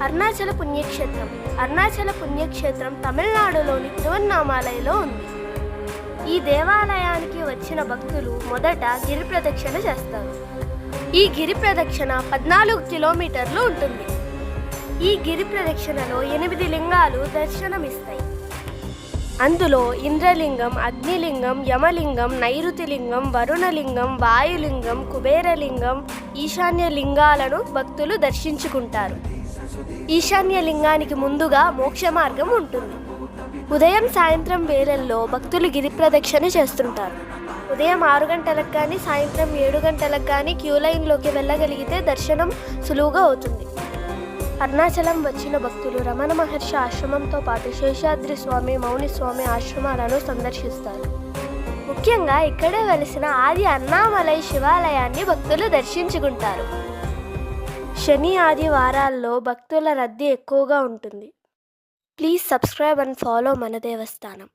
అరుణాచల పుణ్యక్షేత్రం. అరుణాచల పుణ్యక్షేత్రం తమిళనాడులోని తిరువన్నామలైలో ఉంది. ఈ దేవాలయానికి వచ్చిన భక్తులు మొదట గిరి ప్రదక్షిణ చేస్తారు. ఈ గిరి ప్రదక్షిణ 14 కిలోమీటర్లు ఉంటుంది. ఈ గిరి ప్రదక్షిణలో 8 లింగాలు దర్శనమిస్తాయి. అందులో ఇంద్రలింగం, అగ్నిలింగం, యమలింగం, నైరుతిలింగం, వరుణలింగం, వాయులింగం, కుబేరలింగం, ఈశాన్య లింగాలను భక్తులు దర్శించుకుంటారు. ఈశాన్య లింగానికి ముందుగా మోక్ష మార్గం ఉంటుంది. ఉదయం సాయంత్రం వేళల్లో భక్తులు గిరి ప్రదక్షిణ చేస్తుంటారు. ఉదయం 6 గంటలకు కానీ సాయంత్రం 7 గంటలకు కానీ క్యూ లైన్లోకి వెళ్ళగలిగితే దర్శనం సులువుగా అవుతుంది. అరుణాచలం వచ్చిన భక్తులు రమణ మహర్షి ఆశ్రమంతో పాటు శేషాద్రి స్వామి, మౌని స్వామి ఆశ్రమాలను సందర్శిస్తారు. ముఖ్యంగా ఇక్కడే వెలిసిన ఆది అన్నామలై శివాలయాన్ని భక్తులు దర్శించుకుంటారు. శని ఆదివారాల్లో భక్తుల రద్దీ ఎక్కువగా ఉంటుంది. ప్లీజ్ సబ్స్క్రైబ్ అండ్ ఫాలో మన దేవస్థానం.